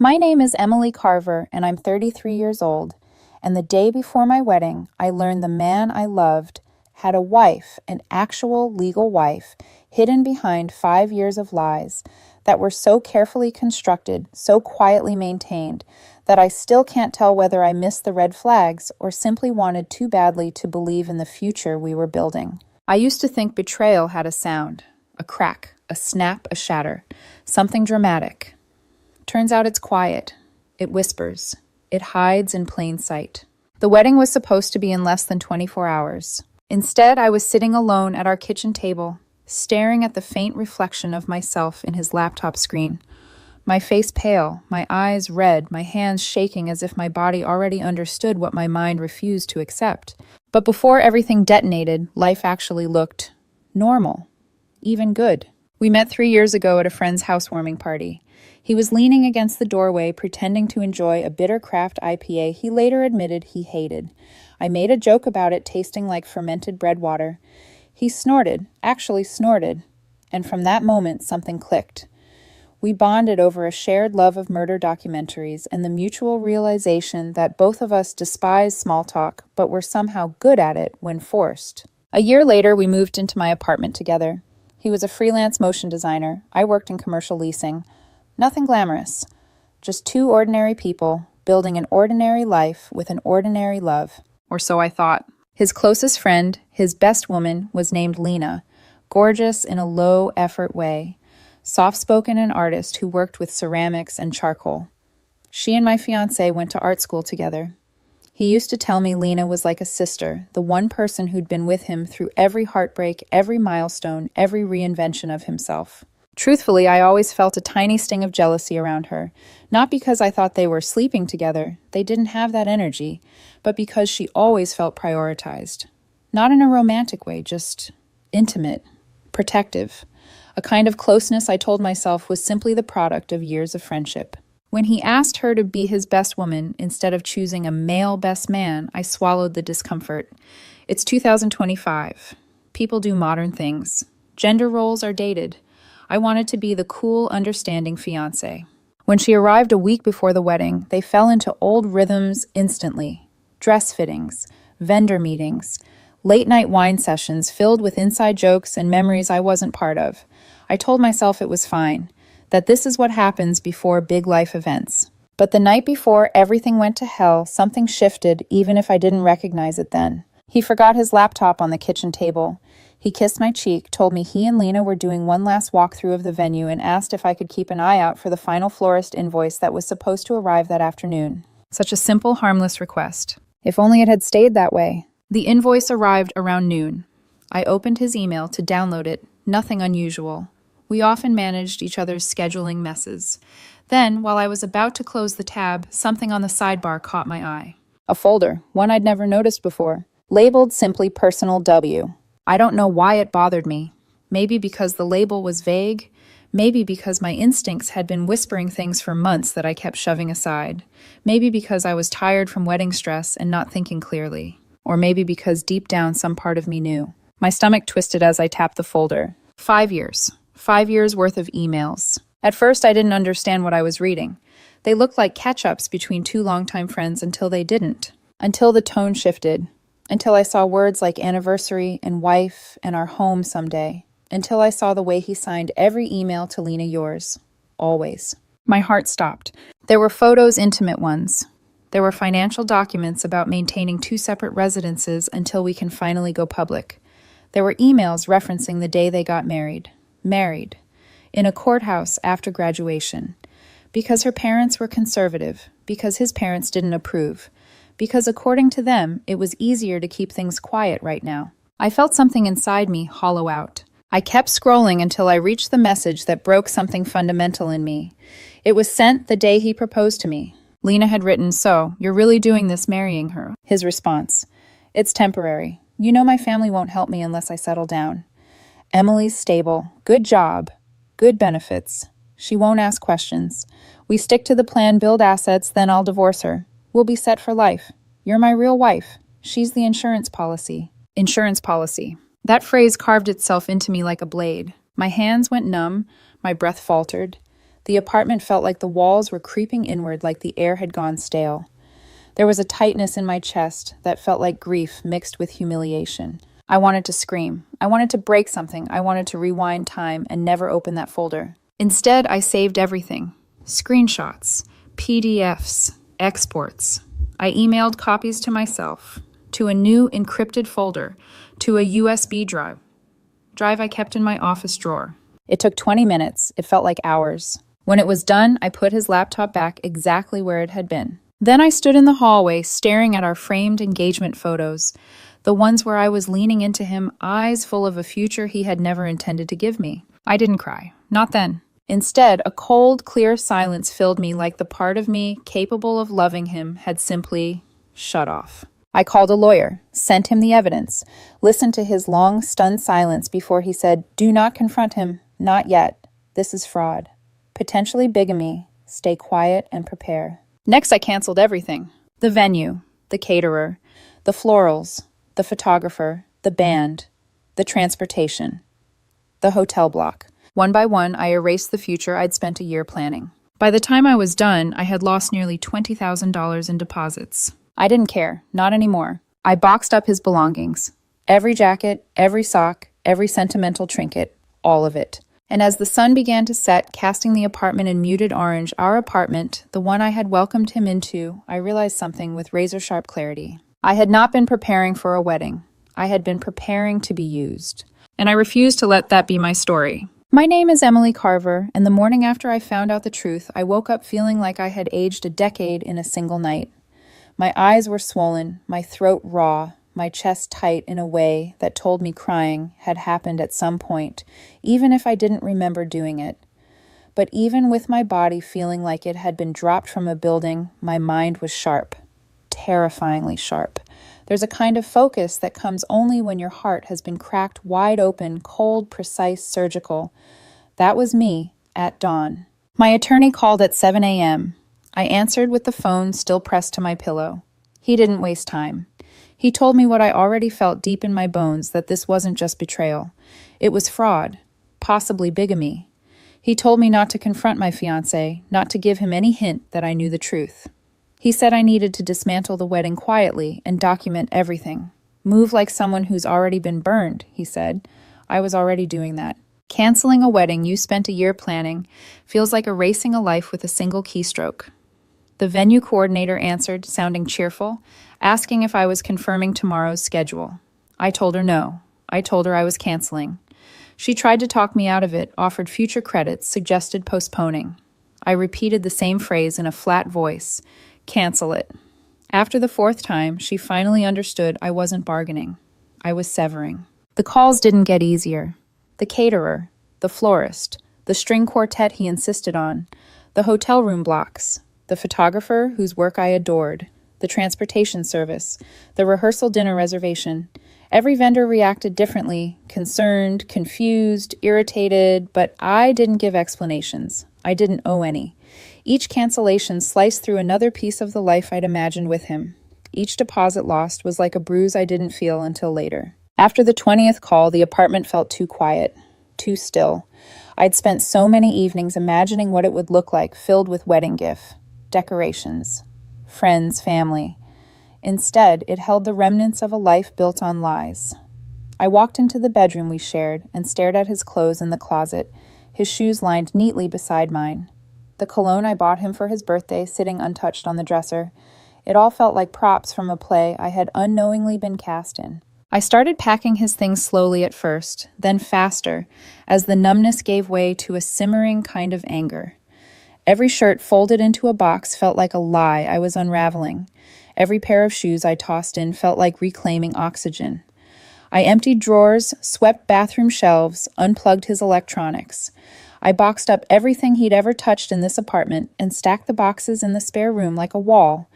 My name is Emily Carver, and I'm 33 years old. And the day before my wedding, I learned the man I loved had a wife, an actual legal wife, hidden behind 5 years of lies that were so carefully constructed, so quietly maintained, that I still can't tell whether I missed the red flags or simply wanted too badly to believe in the future we were building. I used to think betrayal had a sound, a crack, a snap, a shatter, something dramatic. Turns out it's quiet. It whispers. It hides in plain sight. The wedding was supposed to be in less than 24 hours. Instead, I was sitting alone at our kitchen table, staring at the faint reflection of myself in his laptop screen. My face pale, my eyes red, my hands shaking as if my body already understood what my mind refused to accept. But before everything detonated, life actually looked normal, even good. We met 3 years ago at a friend's housewarming party. He was leaning against the doorway, pretending to enjoy a bitter craft IPA he later admitted he hated. I made a joke about it tasting like fermented bread water. He snorted, actually snorted, and from that moment something clicked. We bonded over a shared love of murder documentaries and the mutual realization that both of us despised small talk, but were somehow good at it when forced. A year later, we moved into my apartment together. He was a freelance motion designer. I worked in commercial leasing. Nothing glamorous. Just two ordinary people building an ordinary life with an ordinary love. Or so I thought. His closest friend, his best woman, was named Lena, gorgeous in a low-effort way, soft-spoken and artist who worked with ceramics and charcoal. She and my fiancé went to art school together. He used to tell me Lena was like a sister, the one person who'd been with him through every heartbreak, every milestone, every reinvention of himself. Truthfully, I always felt a tiny sting of jealousy around her, not because I thought they were sleeping together, they didn't have that energy, but because she always felt prioritized. Not in a romantic way, just intimate, protective, a kind of closeness I told myself was simply the product of years of friendship. When he asked her to be his best woman instead of choosing a male best man, I swallowed the discomfort. It's 2025. People do modern things. Gender roles are dated. I wanted to be the cool, understanding fiancé. When she arrived a week before the wedding, they fell into old rhythms instantly. Dress fittings, vendor meetings, late-night wine sessions filled with inside jokes and memories I wasn't part of. I told myself it was fine, that this is what happens before big life events. But the night before everything went to hell, something shifted even if I didn't recognize it then. He forgot his laptop on the kitchen table. He kissed my cheek, told me he and Lena were doing one last walkthrough of the venue, and asked if I could keep an eye out for the final florist invoice that was supposed to arrive that afternoon. Such a simple, harmless request. If only it had stayed that way. The invoice arrived around noon. I opened his email to download it. Nothing unusual. We often managed each other's scheduling messes. Then, while I was about to close the tab, something on the sidebar caught my eye. A folder, one I'd never noticed before, labeled simply Personal W. I don't know why it bothered me. Maybe because the label was vague. Maybe because my instincts had been whispering things for months that I kept shoving aside. Maybe because I was tired from wedding stress and not thinking clearly. Or maybe because deep down some part of me knew. My stomach twisted as I tapped the folder. 5 years. 5 years worth of emails. At first, I didn't understand what I was reading. They looked like catch-ups between two longtime friends until they didn't. Until the tone shifted. Until I saw words like anniversary and wife and our home someday. Until I saw the way he signed every email to Lena yours. Always. My heart stopped. There were photos, intimate ones. There were financial documents about maintaining 2 separate residences until we can finally go public. There were emails referencing the day they got married. Married. In a courthouse after graduation. Because her parents were conservative. Because his parents didn't approve. Because according to them, it was easier to keep things quiet right now. I felt something inside me hollow out. I kept scrolling until I reached the message that broke something fundamental in me. It was sent the day he proposed to me. Lena had written, "So, you're really doing this marrying her?" His response, "It's temporary. You know my family won't help me unless I settle down. Emily's stable. Good job. Good benefits. She won't ask questions. We stick to the plan, build assets, then I'll divorce her. We'll be set for life. You're my real wife. She's the insurance policy." Insurance policy. That phrase carved itself into me like a blade. My hands went numb, my breath faltered. The apartment felt like the walls were creeping inward, like the air had gone stale. There was a tightness in my chest that felt like grief mixed with humiliation. I wanted to scream. I wanted to break something. I wanted to rewind time and never open that folder. Instead, I saved everything. Screenshots, PDFs, exports. I emailed copies to myself, to a new encrypted folder, to a USB drive I kept in my office drawer. It took 20 minutes. It felt like hours. When it was done, I put his laptop back exactly where it had been. Then I stood in the hallway staring at our framed engagement photos, the ones where I was leaning into him, eyes full of a future he had never intended to give me. I didn't cry. Not then. Instead, a cold, clear silence filled me, like the part of me capable of loving him had simply shut off. I called a lawyer, sent him the evidence, listened to his long, stunned silence before he said, "Do not confront him. Not yet. This is fraud. Potentially bigamy. Stay quiet and prepare." Next, I canceled everything. The venue, the caterer, the florals, the photographer, the band, the transportation, the hotel block. One by one, I erased the future I'd spent a year planning. By the time I was done, I had lost nearly $20,000 in deposits. I didn't care, not anymore. I boxed up his belongings. Every jacket, every sock, every sentimental trinket, all of it. And as the sun began to set, casting the apartment in muted orange, our apartment, the one I had welcomed him into, I realized something with razor-sharp clarity. I had not been preparing for a wedding. I had been preparing to be used. And I refused to let that be my story. My name is Emily Carver, and the morning after I found out the truth, I woke up feeling like I had aged a decade in a single night. My eyes were swollen, my throat raw, my chest tight in a way that told me crying had happened at some point, even if I didn't remember doing it. But even with my body feeling like it had been dropped from a building, my mind was sharp, terrifyingly sharp. There's a kind of focus that comes only when your heart has been cracked wide open, cold, precise, surgical. That was me at dawn. My attorney called at 7 a.m. I answered with the phone still pressed to my pillow. He didn't waste time. He told me what I already felt deep in my bones, that this wasn't just betrayal. It was fraud, possibly bigamy. He told me not to confront my fiancé, not to give him any hint that I knew the truth. He said I needed to dismantle the wedding quietly and document everything. Move like someone who's already been burned, he said. I was already doing that. Canceling a wedding you spent a year planning feels like erasing a life with a single keystroke. The venue coordinator answered, sounding cheerful, asking if I was confirming tomorrow's schedule. I told her no. I told her I was canceling. She tried to talk me out of it, offered future credits, suggested postponing. I repeated the same phrase in a flat voice. Cancel it. After the fourth time, she finally understood I wasn't bargaining. I was severing. The calls didn't get easier. The caterer, the florist, the string quartet he insisted on, the hotel room blocks, the photographer whose work I adored, the transportation service, the rehearsal dinner reservation. Every vendor reacted differently, concerned, confused, irritated, but I didn't give explanations. I didn't owe any. Each cancellation sliced through another piece of the life I'd imagined with him. Each deposit lost was like a bruise I didn't feel until later. After the 20th call, the apartment felt too quiet, too still. I'd spent so many evenings imagining what it would look like, filled with wedding gifts, decorations, friends, family. Instead, it held the remnants of a life built on lies. I walked into the bedroom we shared and stared at his clothes in the closet, his shoes lined neatly beside mine. The cologne I bought him for his birthday sitting untouched on the dresser. It all felt like props from a play I had unknowingly been cast in. I started packing his things slowly at first, then faster, as the numbness gave way to a simmering kind of anger. Every shirt folded into a box felt like a lie I was unraveling. Every pair of shoes I tossed in felt like reclaiming oxygen. I emptied drawers, swept bathroom shelves, unplugged his electronics. I boxed up everything he'd ever touched in this apartment and stacked the boxes in the spare room like a wall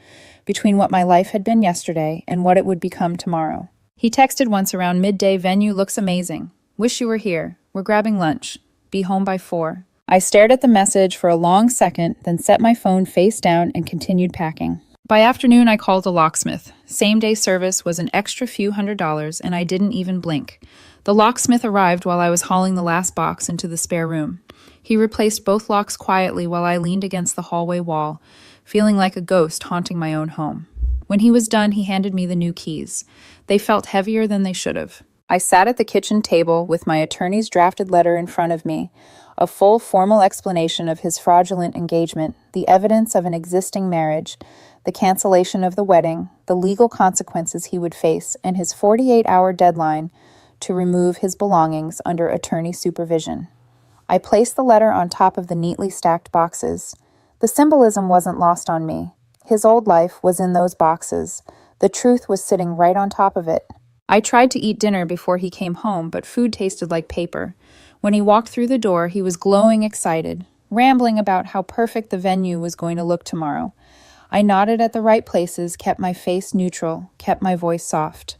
between what my life had been yesterday and what it would become tomorrow. He texted once around midday, "Venue looks amazing. Wish you were here. We're grabbing lunch. Be home by 4. I stared at the message for a long second, then set my phone face down and continued packing. By afternoon, I called a locksmith. Same-day service was an extra few $100s, and I didn't even blink. The locksmith arrived while I was hauling the last box into the spare room. He replaced both locks quietly while I leaned against the hallway wall, feeling like a ghost haunting my own home. When he was done, he handed me the new keys. They felt heavier than they should have. I sat at the kitchen table with my attorney's drafted letter in front of me, a full formal explanation of his fraudulent engagement, the evidence of an existing marriage, the cancellation of the wedding, the legal consequences he would face, and his 48-hour deadline to remove his belongings under attorney supervision. I placed the letter on top of the neatly stacked boxes. The symbolism wasn't lost on me. His old life was in those boxes. The truth was sitting right on top of it. I tried to eat dinner before he came home, but food tasted like paper. When he walked through the door, he was glowing excited, rambling about how perfect the venue was going to look tomorrow. I nodded at the right places, kept my face neutral, kept my voice soft,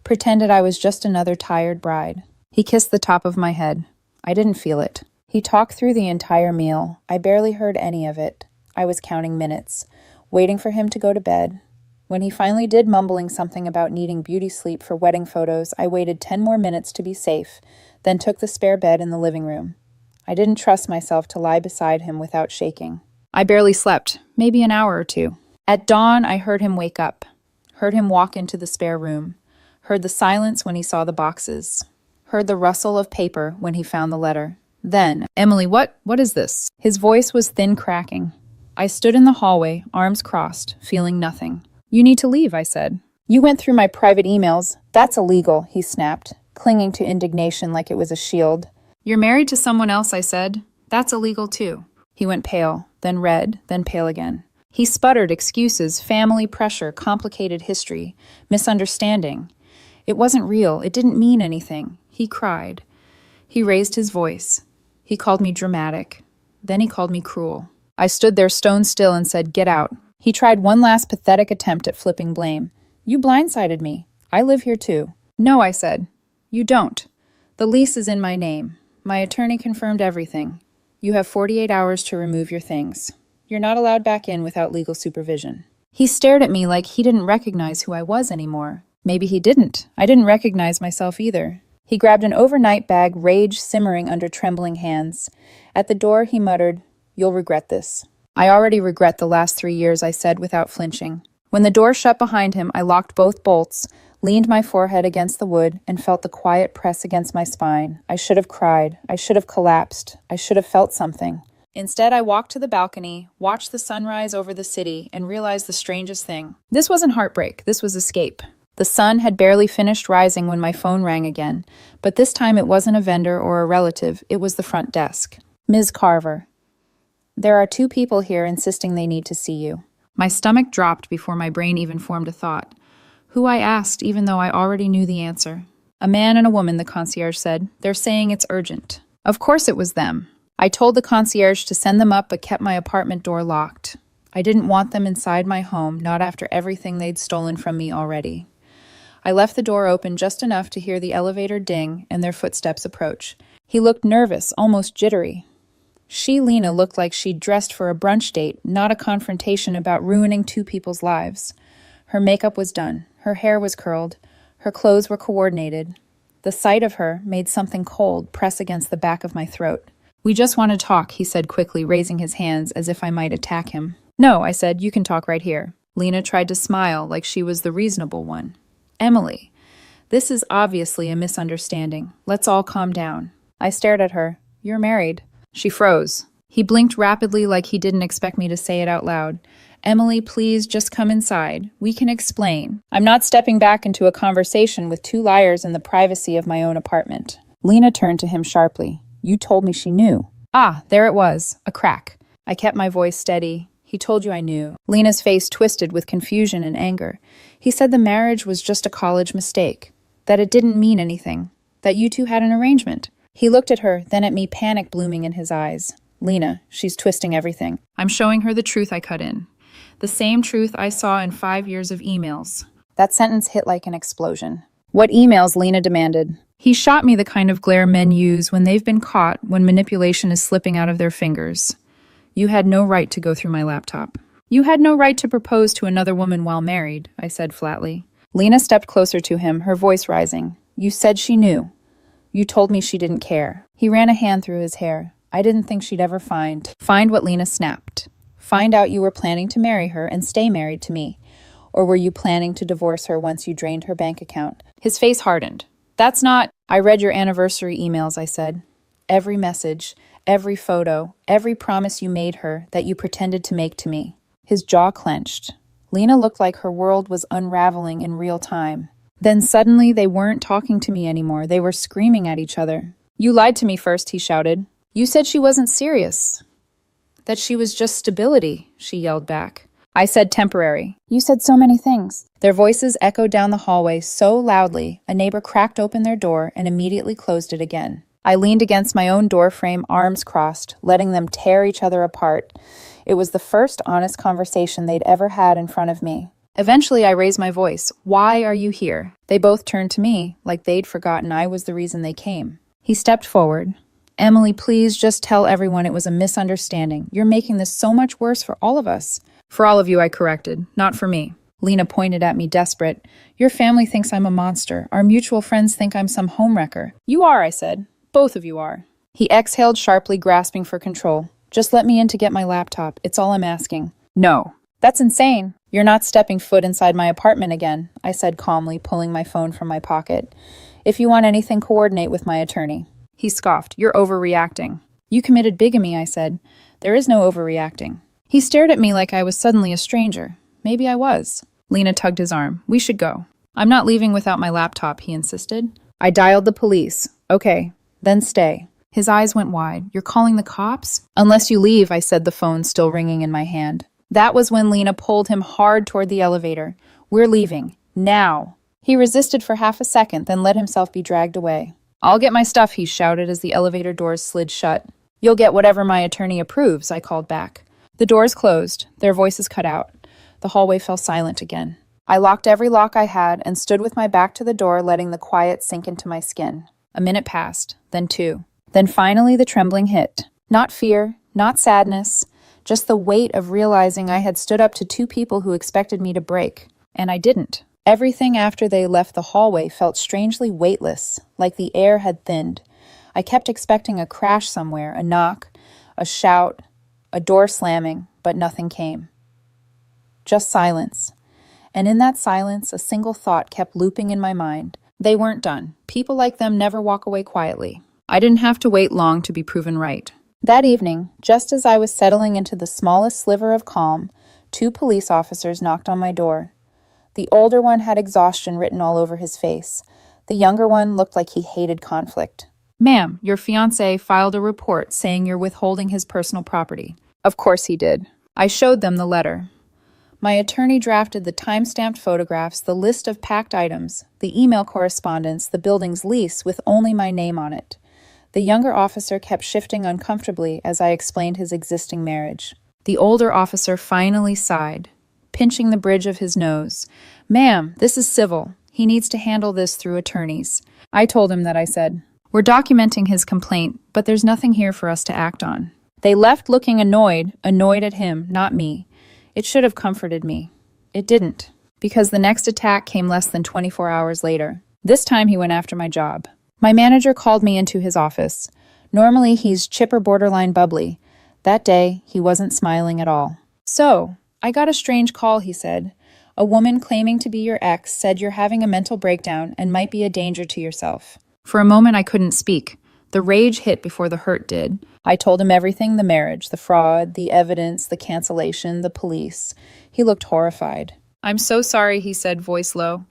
pretended I was just another tired bride. He kissed the top of my head. I didn't feel it. He talked through the entire meal. I barely heard any of it. I was counting minutes, waiting for him to go to bed. When he finally did, mumbling something about needing beauty sleep for wedding photos, I waited 10 more minutes to be safe, then took the spare bed in the living room. I didn't trust myself to lie beside him without shaking. I barely slept, maybe an hour or two. At dawn, I heard him wake up, heard him walk into the spare room, heard the silence when he saw the boxes, heard the rustle of paper when he found the letter. Then, "Emily, what is this?" His voice was thin, cracking. I stood in the hallway, arms crossed, feeling nothing. "You need to leave," I said. "You went through my private emails. That's illegal," he snapped, clinging to indignation like it was a shield. "You're married to someone else," I said. "That's illegal too." He went pale, then red, then pale again. He sputtered excuses, family pressure, complicated history, misunderstanding. It wasn't real. It didn't mean anything. He cried. He raised his voice. He called me dramatic. Then he called me cruel. I stood there stone still and said, "Get out." He tried one last pathetic attempt at flipping blame. "You blindsided me. I live here too." "No," I said. "You don't. The lease is in my name. My attorney confirmed everything. You have 48 hours to remove your things. You're not allowed back in without legal supervision." He stared at me like he didn't recognize who I was anymore. Maybe he didn't. I didn't recognize myself either. He grabbed an overnight bag, rage simmering under trembling hands. At the door, he muttered, "You'll regret this." "I already regret the last 3 years," I said without flinching. When the door shut behind him, I locked both bolts, leaned my forehead against the wood, and felt the quiet press against my spine. I should have cried. I should have collapsed. I should have felt something. Instead, I walked to the balcony, watched the sunrise over the city, and realized the strangest thing. This wasn't heartbreak. This was escape. The sun had barely finished rising when my phone rang again, but this time it wasn't a vendor or a relative. It was the front desk. "Ms. Carver, there are 2 people here insisting they need to see you." My stomach dropped before my brain even formed a thought. Who, I asked, even though I already knew the answer. "A man and a woman," the concierge said. "They're saying it's urgent." Of course it was them. I told the concierge to send them up, but kept my apartment door locked. I didn't want them inside my home, not after everything they'd stolen from me already. I left the door open just enough to hear the elevator ding and their footsteps approach. He looked nervous, almost jittery. Lena, looked like she'd dressed for a brunch date, not a confrontation about ruining 2 people's lives. Her makeup was done. Her hair was curled. Her clothes were coordinated. The sight of her made something cold press against the back of my throat. "We just want to talk," he said quickly, raising his hands as if I might attack him. "No," I said, "you can talk right here." Lena tried to smile like she was the reasonable one. "Emily, this is obviously a misunderstanding. Let's all calm down." I stared at her. "You're married." She froze. He blinked rapidly like he didn't expect me to say it out loud. "Emily, please just come inside. We can explain. I'm not stepping back into a conversation with 2 liars in the privacy of my own apartment." Lena turned to him sharply. "You told me she knew." Ah, there it was, a crack. I kept my voice steady. "He told you I knew." Lena's face twisted with confusion and anger. "He said the marriage was just a college mistake, that it didn't mean anything, that you 2 had an arrangement." He looked at her, then at me, panic blooming in his eyes. "Lena, she's twisting everything. I'm showing her the truth," I cut in. "The same truth I saw in 5 years of emails." That sentence hit like an explosion. "What emails?" Lena demanded. He shot me the kind of glare men use when they've been caught, when manipulation is slipping out of their fingers. "You had no right to go through my laptop." "You had no right to propose to another woman while married," I said flatly. Lena stepped closer to him, her voice rising. "You said she knew. You told me she didn't care." He ran a hand through his hair. I didn't think she'd ever find what Lena snapped. Find out you were planning to marry her and stay married to me. Or were you planning to divorce her once you drained her bank account? His face hardened. That's not... I read your anniversary emails, I said. Every message, every photo, every promise you made her that you pretended to make to me. His jaw clenched. Lena looked like her world was unraveling in real time. Then suddenly they weren't talking to me anymore. They were screaming at each other. You lied to me first, he shouted. You said she wasn't serious. That she was just stability, she yelled back. I said temporary. You said so many things. Their voices echoed down the hallway so loudly, a neighbor cracked open their door and immediately closed it again. I leaned against my own doorframe, arms crossed, letting them tear each other apart. It was the first honest conversation they'd ever had in front of me. Eventually, I raised my voice. Why are you here? They both turned to me, like they'd forgotten I was the reason they came. He stepped forward. Emily, please just tell everyone it was a misunderstanding. You're making this so much worse for all of us. For all of you, I corrected. Not for me. Lena pointed at me, desperate. Your family thinks I'm a monster. Our mutual friends think I'm some homewrecker. You are, I said. Both of you are. He exhaled sharply, grasping for control. Just let me in to get my laptop. It's all I'm asking. No. That's insane. You're not stepping foot inside my apartment again, I said calmly, pulling my phone from my pocket. If you want anything, coordinate with my attorney. He scoffed. You're overreacting. You committed bigamy, I said. There is no overreacting. He stared at me like I was suddenly a stranger. Maybe I was. Lena tugged his arm. We should go. I'm not leaving without my laptop, he insisted. I dialed the police. Okay, then stay. His eyes went wide. You're calling the cops? Unless you leave, I said, the phone still ringing in my hand. That was when Lena pulled him hard toward the elevator. We're leaving. Now. He resisted for half a second, then let himself be dragged away. I'll get my stuff, he shouted as the elevator doors slid shut. You'll get whatever my attorney approves, I called back. The doors closed. Their voices cut out. The hallway fell silent again. I locked every lock I had and stood with my back to the door, letting the quiet sink into my skin. A minute passed, then 2. Then finally the trembling hit. Not fear, not sadness, just the weight of realizing I had stood up to 2 people who expected me to break. And I didn't. Everything after they left the hallway felt strangely weightless, like the air had thinned. I kept expecting a crash somewhere, a knock, a shout, a door slamming, but nothing came. Just silence. And in that silence, a single thought kept looping in my mind. They weren't done. People like them never walk away quietly. I didn't have to wait long to be proven right. That evening, just as I was settling into the smallest sliver of calm, 2 police officers knocked on my door. The older one had exhaustion written all over his face. The younger one looked like he hated conflict. Ma'am, your fiancé filed a report saying you're withholding his personal property. Of course he did. I showed them the letter. My attorney drafted the time-stamped photographs, the list of packed items, the email correspondence, the building's lease with only my name on it. The younger officer kept shifting uncomfortably as I explained his existing marriage. The older officer finally sighed, pinching the bridge of his nose. Ma'am, this is civil. He needs to handle this through attorneys. I told him that, I said. We're documenting his complaint, but there's nothing here for us to act on. They left looking annoyed at him, not me. It should have comforted me. It didn't, because the next attack came less than 24 hours later. This time he went after my job. My manager called me into his office. Normally he's chipper, borderline bubbly. That day, he wasn't smiling at all. So, I got a strange call, he said. A woman claiming to be your ex said you're having a mental breakdown and might be a danger to yourself. For a moment I couldn't speak. The rage hit before the hurt did. I told him everything, the marriage, the fraud, the evidence, the cancellation, the police. He looked horrified. I'm so sorry, he said, voice low.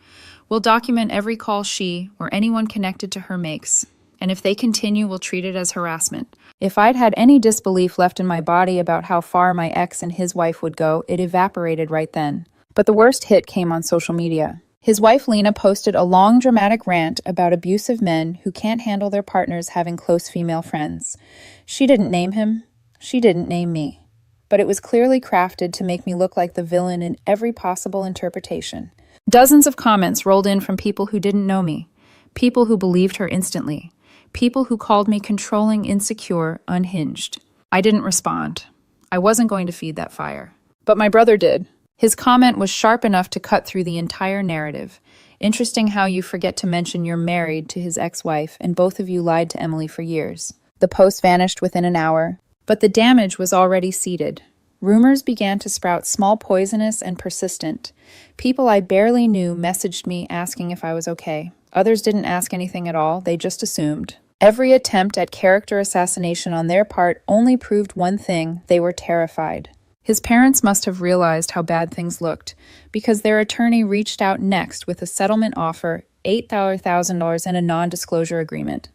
We'll document every call she or anyone connected to her makes. And if they continue, we'll treat it as harassment. If I'd had any disbelief left in my body about how far my ex and his wife would go, it evaporated right then. But the worst hit came on social media. His wife Lena posted a long dramatic rant about abusive men who can't handle their partners having close female friends. She didn't name him. She didn't name me. But it was clearly crafted to make me look like the villain in every possible interpretation. Dozens of comments rolled in from people who didn't know me. People who believed her instantly. People who called me controlling, insecure, unhinged. I didn't respond. I wasn't going to feed that fire. But my brother did. His comment was sharp enough to cut through the entire narrative. Interesting how you forget to mention you're married to his ex-wife, and both of you lied to Emily for years. The post vanished within an hour, but the damage was already seeded. Rumors began to sprout, small, poisonous, and persistent. People I barely knew messaged me asking if I was okay. Others didn't ask anything at all, they just assumed. Every attempt at character assassination on their part only proved one thing: they were terrified. His parents must have realized how bad things looked, because their attorney reached out next with a settlement offer, $8,000 and a non-disclosure agreement.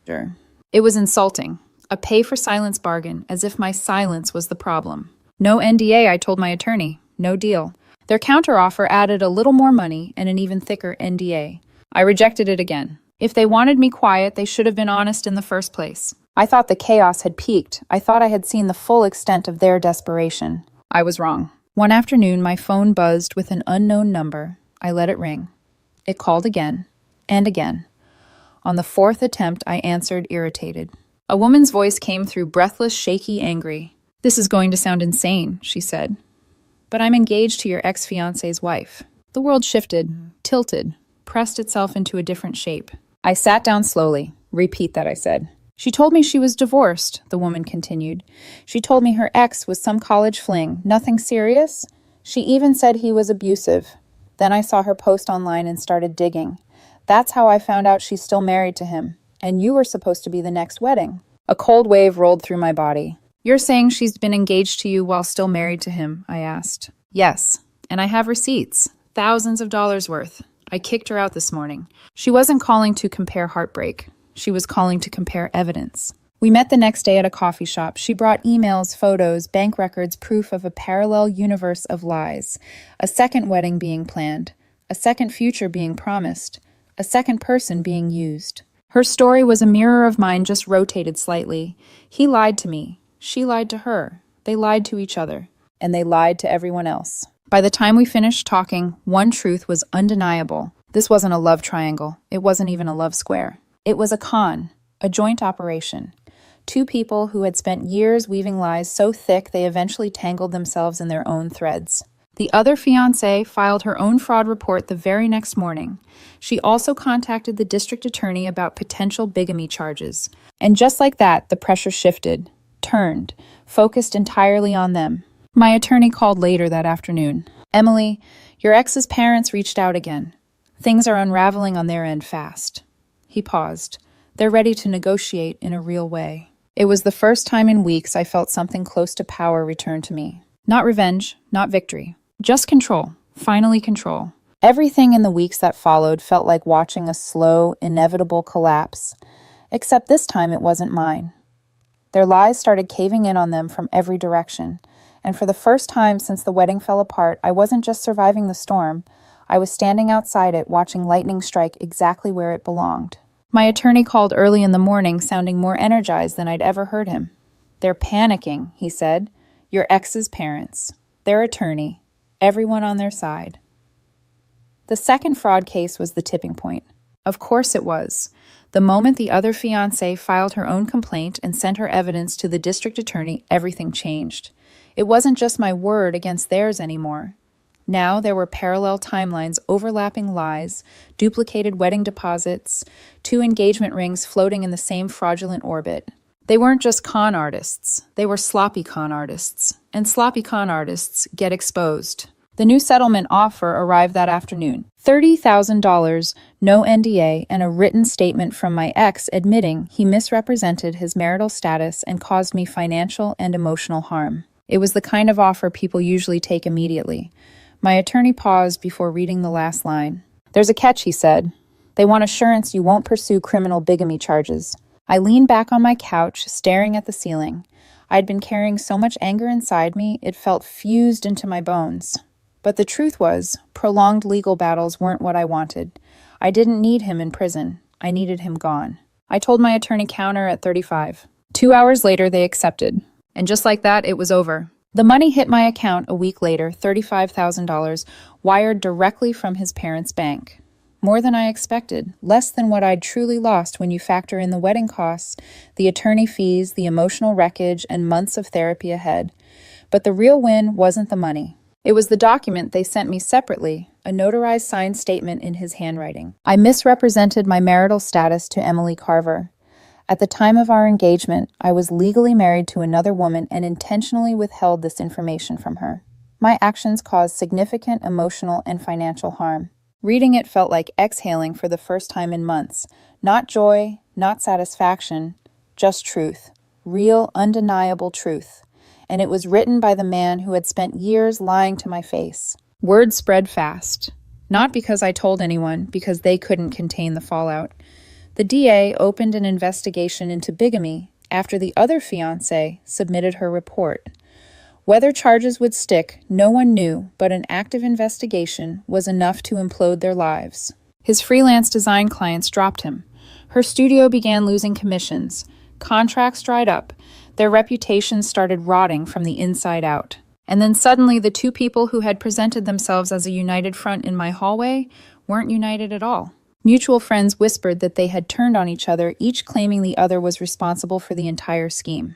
It was insulting, a pay-for-silence bargain, as if my silence was the problem. No NDA, I told my attorney. No deal. Their counteroffer added a little more money and an even thicker NDA. I rejected it again. If they wanted me quiet, they should have been honest in the first place. I thought the chaos had peaked. I thought I had seen the full extent of their desperation. I was wrong. One afternoon, my phone buzzed with an unknown number. I let it ring. It called again and again. On the fourth attempt, I answered, irritated. A woman's voice came through, breathless, shaky, angry. "This is going to sound insane," she said. "But I'm engaged to your ex-fiance's wife." The world shifted, tilted, pressed itself into a different shape. I sat down slowly. "Repeat that," I said. "She told me she was divorced," the woman continued. "She told me her ex was some college fling, nothing serious. She even said he was abusive. Then I saw her post online and started digging. That's how I found out she's still married to him. And you were supposed to be the next wedding." A cold wave rolled through my body. "You're saying she's been engaged to you while still married to him?" I asked. "Yes, and I have receipts, thousands of dollars worth. I kicked her out this morning." She wasn't calling to compare heartbreak. She was calling to compare evidence. We met the next day at a coffee shop. She brought emails, photos, bank records, proof of a parallel universe of lies. A second wedding being planned. A second future being promised. A second person being used. Her story was a mirror of mine, just rotated slightly. He lied to me. She lied to her. They lied to each other. And they lied to everyone else. By the time we finished talking, one truth was undeniable. This wasn't a love triangle. It wasn't even a love square. It was a con, a joint operation. Two people who had spent years weaving lies so thick they eventually tangled themselves in their own threads. The other fiancée filed her own fraud report the very next morning. She also contacted the district attorney about potential bigamy charges. And just like that, the pressure shifted, turned, focused entirely on them. My attorney called later that afternoon. "Emily, your ex's parents reached out again. Things are unraveling on their end fast." He paused. "They're ready to negotiate in a real way." It was the first time in weeks I felt something close to power return to me. Not revenge, not victory. Just control. Finally control. Everything in the weeks that followed felt like watching a slow, inevitable collapse. Except this time it wasn't mine. Their lies started caving in on them from every direction. And for the first time since the wedding fell apart, I wasn't just surviving the storm. I was standing outside it, watching lightning strike exactly where it belonged. My attorney called early in the morning, sounding more energized than I'd ever heard him. "They're panicking," he said. "Your ex's parents, their attorney, everyone on their side." The second fraud case was the tipping point. Of course it was. The moment the other fiancée filed her own complaint and sent her evidence to the district attorney, everything changed. It wasn't just my word against theirs anymore. Now there were parallel timelines, overlapping lies, duplicated wedding deposits, two engagement rings floating in the same fraudulent orbit. They weren't just con artists. They were sloppy con artists. And sloppy con artists get exposed. The new settlement offer arrived that afternoon. $30,000, no NDA, and a written statement from my ex admitting he misrepresented his marital status and caused me financial and emotional harm. It was the kind of offer people usually take immediately. My attorney paused before reading the last line. "There's a catch," he said. "They want assurance you won't pursue criminal bigamy charges." I leaned back on my couch, staring at the ceiling. I'd been carrying so much anger inside me, it felt fused into my bones. But the truth was, prolonged legal battles weren't what I wanted. I didn't need him in prison. I needed him gone. I told my attorney counter at 35. 2 hours later, they accepted. And just like that, it was over. The money hit my account a week later, $35,000, wired directly from his parents' bank. More than I expected, less than what I'd truly lost when you factor in the wedding costs, the attorney fees, the emotional wreckage, and months of therapy ahead. But the real win wasn't the money. It was the document they sent me separately, a notarized signed statement in his handwriting. I misrepresented my marital status to Emily Carver. At the time of our engagement, I was legally married to another woman and intentionally withheld this information from her. My actions caused significant emotional and financial harm. Reading it felt like exhaling for the first time in months. Not joy, not satisfaction, just truth. Real, undeniable truth. And it was written by the man who had spent years lying to my face. Word spread fast. Not because I told anyone, because they couldn't contain the fallout. The DA opened an investigation into bigamy after the other fiancée submitted her report. Whether charges would stick, no one knew, but an active investigation was enough to implode their lives. His freelance design clients dropped him. Her studio began losing commissions. Contracts dried up. Their reputations started rotting from the inside out. And then suddenly the two people who had presented themselves as a united front in my hallway weren't united at all. Mutual friends whispered that they had turned on each other, each claiming the other was responsible for the entire scheme.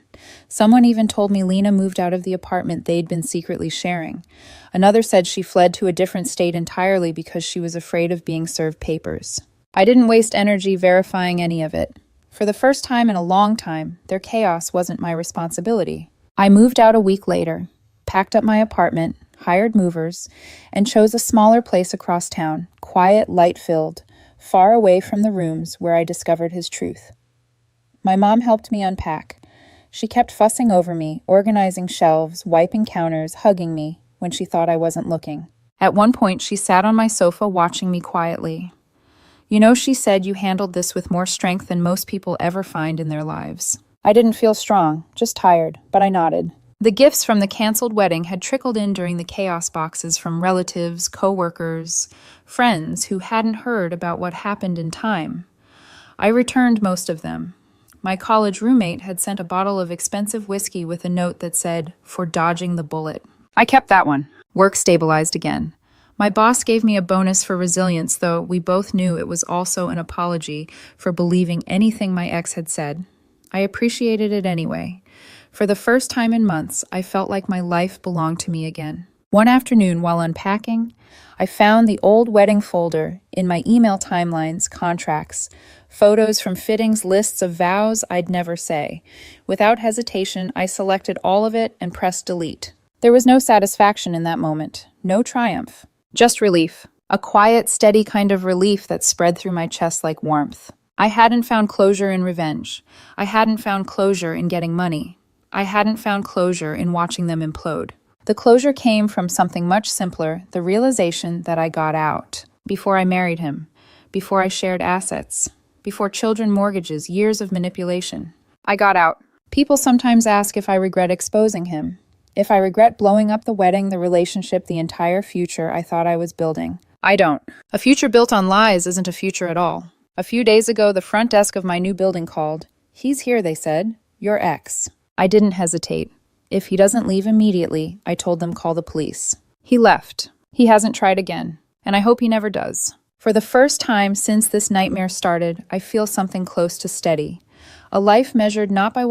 Someone even told me Lena moved out of the apartment they'd been secretly sharing. Another said she fled to a different state entirely because she was afraid of being served papers. I didn't waste energy verifying any of it. For the first time in a long time, their chaos wasn't my responsibility. I moved out a week later, packed up my apartment, hired movers, and chose a smaller place across town, quiet, light-filled, far away from the rooms where I discovered his truth. My mom helped me unpack. She kept fussing over me, organizing shelves, wiping counters, hugging me when she thought I wasn't looking. At one point, she sat on my sofa watching me quietly. "You know," she said, "you handled this with more strength than most people ever find in their lives." I didn't feel strong, just tired, but I nodded. The gifts from the canceled wedding had trickled in during the chaos boxes from relatives, co-workers, friends who hadn't heard about what happened in time. I returned most of them. My college roommate had sent a bottle of expensive whiskey with a note that said, "For dodging the bullet." I kept that one. Work stabilized again. My boss gave me a bonus for resilience, though we both knew it was also an apology for believing anything my ex had said. I appreciated it anyway. For the first time in months, I felt like my life belonged to me again. One afternoon, while unpacking, I found the old wedding folder in my email timelines, contracts, photos from fittings, lists of vows I'd never say. Without hesitation, I selected all of it and pressed delete. There was no satisfaction in that moment, no triumph, just relief. A quiet, steady kind of relief that spread through my chest like warmth. I hadn't found closure in revenge. I hadn't found closure in getting money. I hadn't found closure in watching them implode. The closure came from something much simpler, the realization that I got out. Before I married him, before I shared assets, before children, mortgages, years of manipulation. I got out. People sometimes ask if I regret exposing him, if I regret blowing up the wedding, the relationship, the entire future I thought I was building. I don't. A future built on lies isn't a future at all. A few days ago, the front desk of my new building called. "He's here," they said. "Your ex." I didn't hesitate. If he doesn't leave immediately, I told them call the police. He left. He hasn't tried again, and I hope he never does. For the first time since this nightmare started, I feel something close to steady. A life measured not by what